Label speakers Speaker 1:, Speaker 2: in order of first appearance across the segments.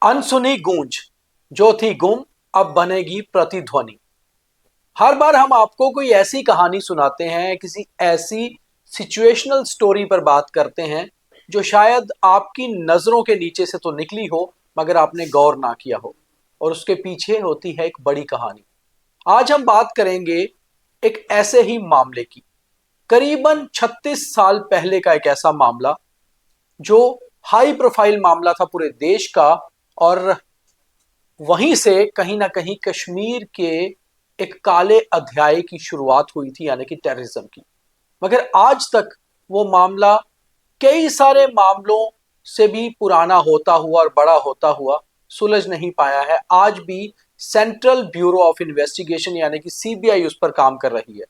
Speaker 1: अनसुनी गूंज जो थी गुम अब बनेगी प्रतिध्वनि। हर बार हम आपको कोई ऐसी कहानी सुनाते हैं, किसी ऐसी सिचुएशनल स्टोरी पर बात करते हैं जो शायद आपकी नजरों के नीचे से तो निकली हो मगर आपने गौर ना किया हो और उसके पीछे होती है एक बड़ी कहानी। आज हम बात करेंगे एक ऐसे ही मामले की, करीबन 36 साल पहले का एक ऐसा मामला जो हाई प्रोफाइल मामला था पूरे देश का। और वहीं से कहीं ना कहीं कश्मीर के एक काले अध्याय की शुरुआत हुई थी, यानी कि टेररिज्म की। मगर आज तक वो मामला कई सारे मामलों से भी पुराना होता हुआ और बड़ा होता हुआ सुलझ नहीं पाया है। आज भी सेंट्रल ब्यूरो ऑफ इन्वेस्टिगेशन यानी कि सीबीआई उस पर काम कर रही है।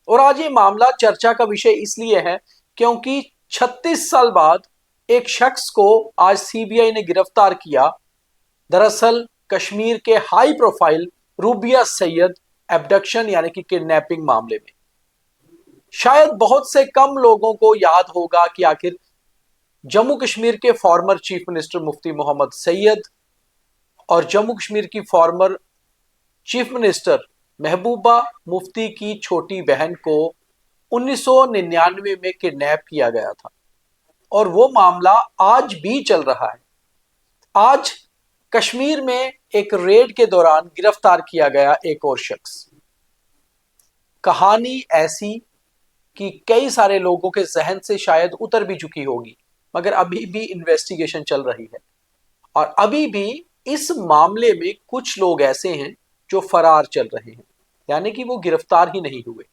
Speaker 1: और आज ये मामला चर्चा का विषय इसलिए है क्योंकि 36 साल बाद एक शख्स को आज सीबीआई ने गिरफ्तार किया। दरअसल कश्मीर के high profile rubia Syed abduction यानी कि किडनैपिंग मामले में शायद बहुत से कम लोगों को याद होगा कि आखिर जम्मू कश्मीर के फॉर्मर चीफ मिनिस्टर मुफ्ती मोहम्मद सैयद और जम्मू कश्मीर की former chief minister Mehbooba Mufti की छोटी बहन को 1999 में किडनैप किया गया था और वो मामला आज भी चल रहा है। आज कश्मीर में एक रेड के दौरान गिरफ्तार किया गया एक और शख्स। कहानी ऐसी कि कई सारे लोगों के जहन से शायद उतर भी चुकी होगी, मगर अभी भी इन्वेस्टिगेशन चल रही है और अभी भी इस मामले में कुछ लोग ऐसे हैं जो फरार चल रहे हैं, यानी कि वो गिरफ्तार ही नहीं हुए।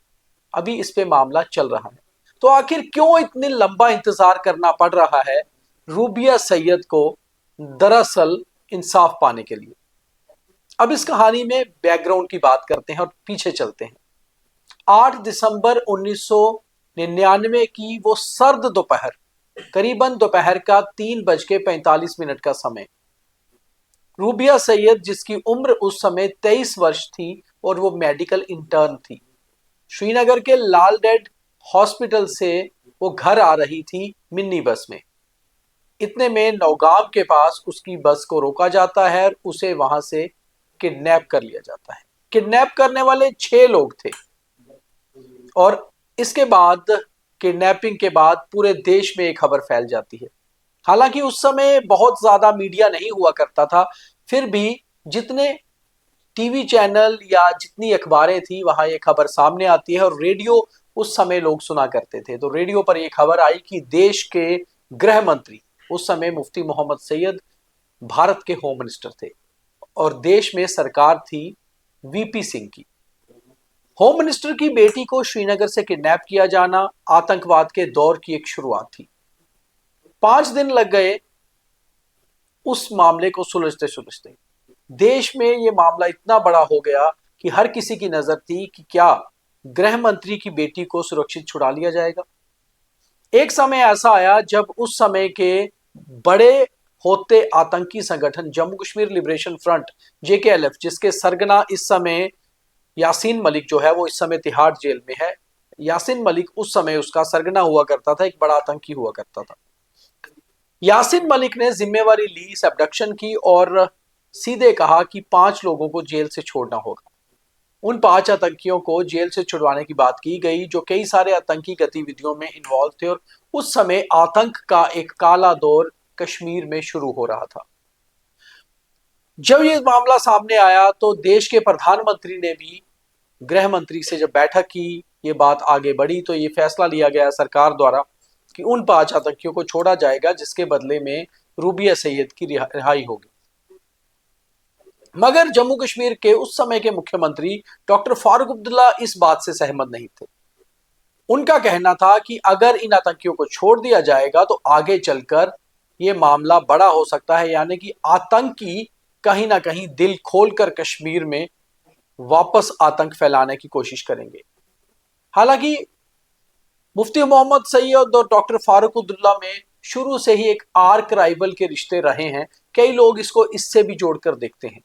Speaker 1: अभी इस पे मामला चल रहा है। तो आखिर क्यों इतने लंबा इंतजार करना पड़ रहा है रूबिया सैयद को दरअसल इंसाफ पाने के लिए? अब इस कहानी में बैकग्राउंड की बात करते हैं और पीछे चलते हैं। 8 दिसंबर 1999 की वो सर्द दोपहर, करीबन दोपहर का 3:45 का समय। रूबिया सैयद, जिसकी उम्र उस समय 23 वर्ष थी और वो मेडिकल इंटर्न थी, श्रीनगर के लाल डेड हॉस्पिटल से वो घर आ रही थी मिनी बस में। इतने में नौगाम के पास उसकी बस को रोका जाता है और उसे वहां से किडनैप कर लिया जाता है। किडनैप करने वाले 6 लोग थे और इसके बाद, किडनैपिंग के बाद पूरे देश में एक खबर फैल जाती है। हालांकि उस समय बहुत ज्यादा मीडिया नहीं हुआ करता था, फिर भी जितने टीवी चैनल या जितनी अखबारें थी वहां ये खबर सामने आती है और रेडियो उस समय लोग सुना करते थे। तो रेडियो पर यह खबर आई कि देश के गृह मंत्री, उस समय मुफ्ती मोहम्मद सैयद भारत के होम मिनिस्टर थे और देश में सरकार थी वीपी सिंह की। होम मिनिस्टर की बेटी को श्रीनगर से किडनैप किया जाना आतंकवाद के दौर की एक शुरुआत थी। 5 दिन लग गए उस मामले को सुलझते सुलझते। देश में यह मामला इतना बड़ा हो गया कि हर किसी की नजर थी कि क्या गृह मंत्री की बेटी को सुरक्षित छुड़ा लिया जाएगा। एक समय ऐसा आया जब उस समय के बड़े होते आतंकी संगठन Jammu Kashmir liberation front JKLF, जिसके सरगना इस समय यासीन मलिक जो है वो इस समय तिहाड़ जेल में है। यासीन मलिक उस समय उसका सरगना हुआ करता था, एक बड़ा आतंकी हुआ करता था। यासीन मलिक ने जिम्मेवारी ली इस एब्डक्शन की और सीधे कहा कि 5 लोगों को जेल से छोड़ना होगा। उन 5 आतंकियों को जेल से छुड़वाने की बात की गई जो कई सारे आतंकी गतिविधियों में इन्वॉल्व थे और उस समय आतंक का एक काला दौर कश्मीर में शुरू हो रहा था। जब ये मामला सामने आया तो देश के प्रधानमंत्री ने भी गृह मंत्री से जब बैठक की, ये बात आगे बढ़ी तो ये फैसला लिया गया सरकार द्वारा कि उन 5 आतंकियों को छोड़ा जाएगा जिसके बदले में रूबिया सैयद की रिहाई होगी। मगर जम्मू कश्मीर के उस समय के मुख्यमंत्री डॉक्टर फारूक अब्दुल्ला इस बात से सहमत नहीं थे। उनका कहना था कि अगर इन आतंकियों को छोड़ दिया जाएगा तो आगे चलकर यह मामला बड़ा हो सकता है, यानी कि आतंकी कहीं ना कहीं दिल खोलकर कश्मीर में वापस आतंक फैलाने की कोशिश करेंगे। हालांकि मुफ्ती मोहम्मद सैयद और डॉक्टर फारूक अब्दुल्ला में शुरू से ही एक आर्क राइवल के रिश्ते रहे हैं। कई लोग इसको इससे भी जोड़कर देखते हैं।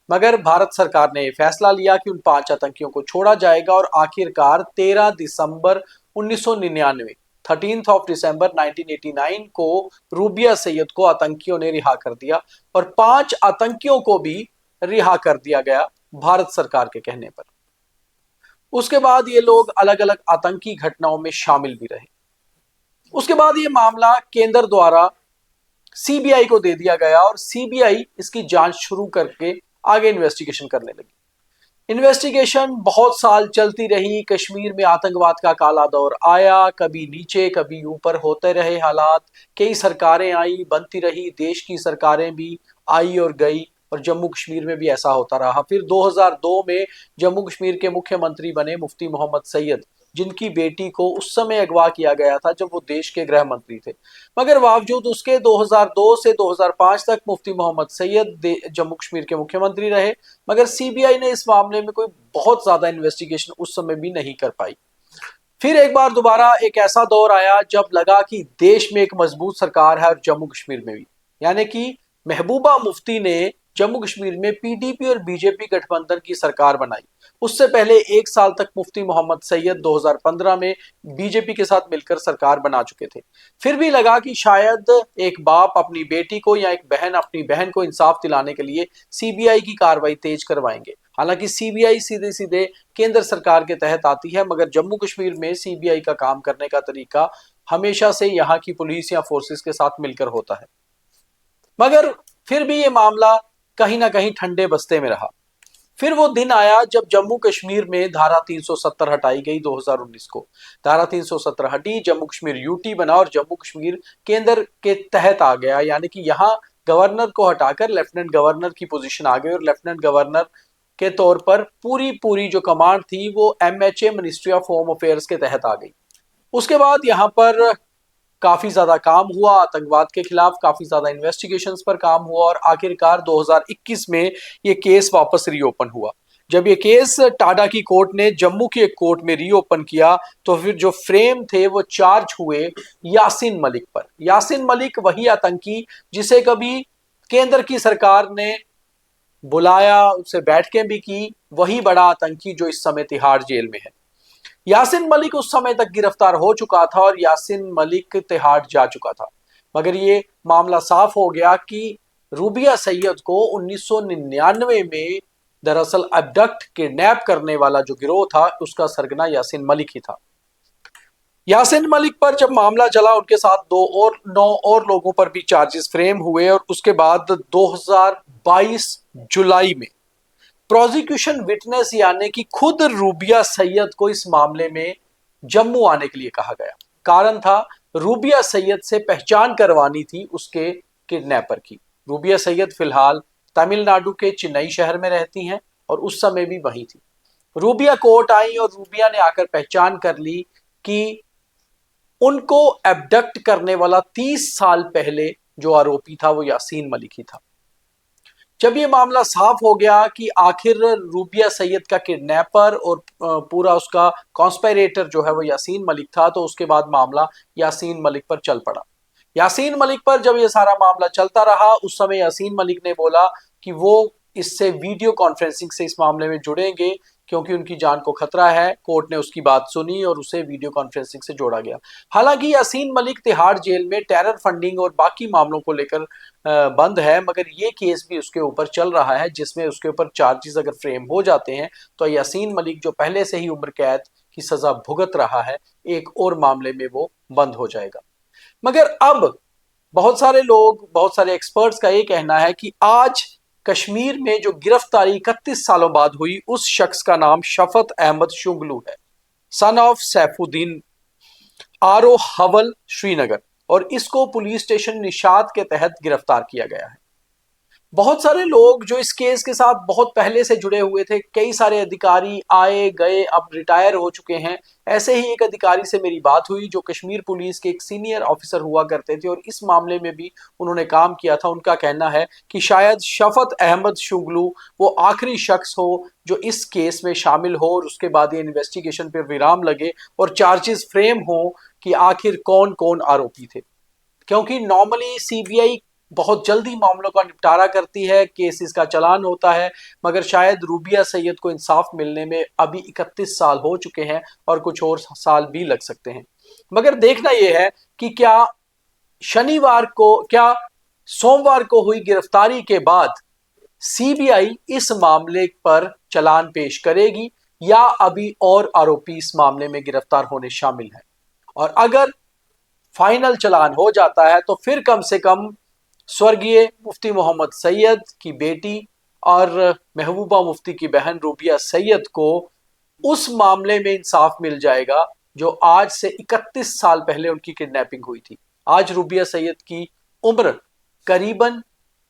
Speaker 1: मगर भारत सरकार ने फैसला लिया कि उन 5 आतंकियों को छोड़ा जाएगा और आखिरकार 13 दिसंबर 1999 13 दिसंबर 1989 को रूबिया सैयद को आतंकियों ने रिहा कर दिया और 5 आतंकियों को भी रिहा कर दिया गया भारत सरकार के कहने पर। उसके बाद ये लोग अलग अलग आतंकी घटनाओं में शामिल भी रहे। उसके बाद ये मामला केंद्र द्वारा सीबीआई को दे दिया गया और सीबीआई इसकी जांच शुरू करके आगे इन्वेस्टिगेशन करने लगी। इन्वेस्टिगेशन बहुत साल चलती रही। कश्मीर में आतंकवाद का काला दौर आया, कभी नीचे कभी ऊपर होते रहे हालात। कई सरकारें आई, बनती रही, देश की सरकारें भी आई और गई और जम्मू कश्मीर में भी ऐसा होता रहा। फिर 2002 में जम्मू कश्मीर के मुख्यमंत्री बने मुफ्ती मोहम्मद सैयद, जिनकी बेटी को उस समय अगवा किया गया था जब वो देश के गृह मंत्री थे। मगर बावजूद उसके 2002 से 2005 तक मुफ्ती मोहम्मद सैयद जम्मू कश्मीर के मुख्यमंत्री रहे। मगर सीबीआई ने इस मामले में कोई बहुत ज्यादा इन्वेस्टिगेशन उस समय भी नहीं कर पाई। फिर एक बार दोबारा एक ऐसा दौर आया जब लगा कि देश में एक मजबूत सरकार है और जम्मू कश्मीर में भी, यानी कि महबूबा मुफ्ती ने जम्मू कश्मीर में पीडीपी और बीजेपी गठबंधन की सरकार बनाई। उससे पहले 1 साल तक मुफ्ती मोहम्मद सैयद 2015 में बीजेपी के साथ मिलकर सरकार बना चुके थे। फिर भी लगा कि शायद एक बाप अपनी बेटी को या एक बहन अपनी बहन को इंसाफ दिलाने के लिए सीबीआई की कार्रवाई तेज करवाएंगे। हालांकि सीबीआई सीधे सीधे केंद्र सरकार के तहत आती है, मगर जम्मू कश्मीर में सीबीआई का काम करने का तरीका हमेशा से यहाँ की पुलिस या फोर्सेस के साथ मिलकर होता है। मगर फिर भी ये मामला कहीं ना कहीं ठंडे बस्ते में रहा। फिर वो दिन आया जब जम्मू कश्मीर में धारा 370 हटाई गई 2019 को। धारा 370 हटी, जम्मू कश्मीर यूटी बना और जम्मू कश्मीर केंद्र के तहत आ गया, यानी कि यहाँ गवर्नर को हटाकर लेफ्टिनेंट गवर्नर की पोजीशन आ गई और लेफ्टिनेंट गवर्नर के तौर पर पूरी जो कमांड थी वो MHA ministry of home affairs के तहत आ गई। उसके बाद यहाँ पर काफी ज्यादा काम हुआ, आतंकवाद के खिलाफ काफी ज्यादा इन्वेस्टिगेशंस पर काम हुआ और आखिरकार 2021 में ये केस वापस रीओपन हुआ। जब ये केस टाडा की कोर्ट ने जम्मू की एक कोर्ट में रीओपन किया तो फिर जो फ्रेम थे वो चार्ज हुए यासीन मलिक पर। यासीन मलिक वही आतंकी जिसे कभी केंद्र की सरकार ने बुलाया, उससे बैठकें भी की, वही बड़ा आतंकी जो इस समय तिहाड़ जेल में है। यासीन मलिक उस समय तक गिरफ्तार हो चुका था और यासीन मलिक तिहाड़ जा चुका था। मगर ये मामला साफ हो गया कि रूबिया सैयद को 1999 में दरअसल अबडक्ट किडनैप करने वाला जो गिरोह था उसका सरगना यासीन मलिक ही था। यासीन मलिक पर जब मामला चला उनके साथ 9 और लोगों पर भी चार्जेस फ्रेम हुए और उसके बाद 2022 जुलाई में प्रोसिक्यूशन विटनेस यानी कि खुद रूबिया सैयद को इस मामले में जम्मू आने के लिए कहा गया। कारण था रूबिया सैयद से पहचान करवानी थी उसके किडनैपर की। रूबिया सैयद फिलहाल तमिलनाडु के चेन्नई शहर में रहती हैं और उस समय भी वहीं थी। रूबिया कोर्ट आई और रूबिया ने आकर पहचान कर ली कि उनको एबडक्ट करने वाला 30 साल पहले जो आरोपी था वो यासीन मलिक ही था। जब ये मामला साफ हो गया कि आखिर रूबिया सैयद का किडनैपर और पूरा उसका कॉन्स्पिरेटर जो है वो यासीन मलिक था, तो उसके बाद मामला यासीन मलिक पर चल पड़ा। यासीन मलिक पर जब ये सारा मामला चलता रहा उस समय यासीन मलिक ने बोला कि वो इससे वीडियो कॉन्फ्रेंसिंग से इस मामले में जुड़ेंगे क्योंकि उनकी जान को खतरा है। कोर्ट ने उसकी बात सुनी और उसे वीडियो कॉन्फ्रेंसिंग से जोड़ा गया। हालांकि यासीन मलिक तिहाड़ जेल में टेरर फंडिंग और बाकी मामलों को लेकर बंद है, मगर ये केस भी उसके ऊपर चल रहा है जिसमें उसके ऊपर चार्जेस अगर फ्रेम हो जाते हैं तो यासीन मलिक जो पहले से ही उम्र कैद की सजा भुगत रहा है एक और मामले में वो बंद हो जाएगा। मगर अब बहुत सारे लोग, बहुत सारे एक्सपर्ट्स का ये कहना है कि आज कश्मीर में जो गिरफ्तारी 31 सालों बाद हुई उस शख्स का नाम शफत अहमद शुंगलू है, सन ऑफ सैफुद्दीन, आरो हवल, श्रीनगर, और इसको पुलिस स्टेशन निशात के तहत गिरफ्तार किया गया है। बहुत सारे लोग जो इस केस के साथ बहुत पहले से जुड़े हुए थे, कई सारे अधिकारी आए गए, अब रिटायर हो चुके हैं। ऐसे ही एक अधिकारी से मेरी बात हुई जो कश्मीर पुलिस के एक सीनियर ऑफिसर हुआ करते थे और इस मामले में भी उन्होंने काम किया था। उनका कहना है कि शायद शफत अहमद शुगलू वो आखिरी शख्स हो जो इस केस में शामिल हो और उसके बाद ये इन्वेस्टिगेशन पर विराम लगे और चार्जेस फ्रेम हो कि आखिर कौन कौन आरोपी थे। क्योंकि नॉर्मली सीबीआई बहुत जल्दी मामलों का निपटारा करती है, केसेस का चालान होता है, मगर शायद रूबिया सैयद को इंसाफ मिलने में अभी 31 साल हो चुके हैं और कुछ और साल भी लग सकते हैं। मगर देखना यह है कि क्या सोमवार को हुई गिरफ्तारी के बाद सीबीआई इस मामले पर चालान पेश करेगी या अभी और आरोपी इस मामले में गिरफ्तार होने शामिल हैं। और अगर फाइनल चालान हो जाता है तो फिर कम से कम स्वर्गीय मुफ्ती मोहम्मद सैयद की बेटी और महबूबा मुफ्ती की बहन रूबिया सैयद को उस मामले में इंसाफ मिल जाएगा जो आज से 31 साल पहले उनकी किडनैपिंग हुई थी। आज रूबिया सैयद की उम्र करीबन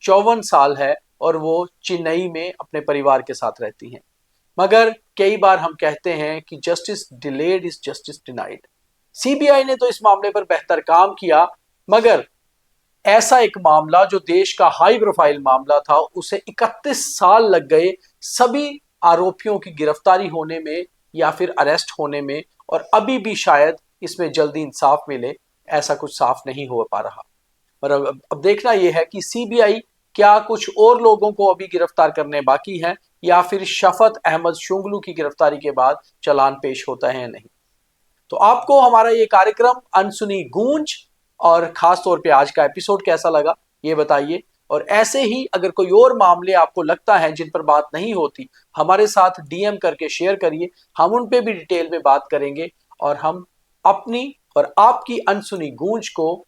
Speaker 1: 54 साल है और वो चेन्नई में अपने परिवार के साथ रहती हैं। मगर कई बार हम कहते हैं कि justice delayed is justice denied. CBI ने तो इस मामले पर बेहतर काम किया, मगर ऐसा एक मामला जो देश का हाई प्रोफाइल मामला था उसे 31 साल लग गए सभी आरोपियों की गिरफ्तारी होने में या फिर अरेस्ट होने में, और अभी भी शायद इसमें जल्दी इंसाफ मिले, ऐसा कुछ साफ नहीं हो पा रहा। पर अब देखना यह है कि सीबीआई क्या कुछ और लोगों को अभी गिरफ्तार करने बाकी हैं या फिर शफत अहमद शुंगलू की गिरफ्तारी के बाद चालान पेश होता है या नहीं। तो आपको हमारा ये कार्यक्रम अनसुनी गूंज और खास तौर पे आज का एपिसोड कैसा लगा ये बताइए। और ऐसे ही अगर कोई और मामले आपको लगता है जिन पर बात नहीं होती, हमारे साथ डीएम करके शेयर करिए, हम उन पे भी डिटेल में बात करेंगे और हम अपनी और आपकी अनसुनी गूंज को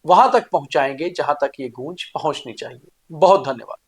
Speaker 1: वहां तक पहुंचाएंगे जहां तक ये गूंज पहुंचनी चाहिए। बहुत धन्यवाद।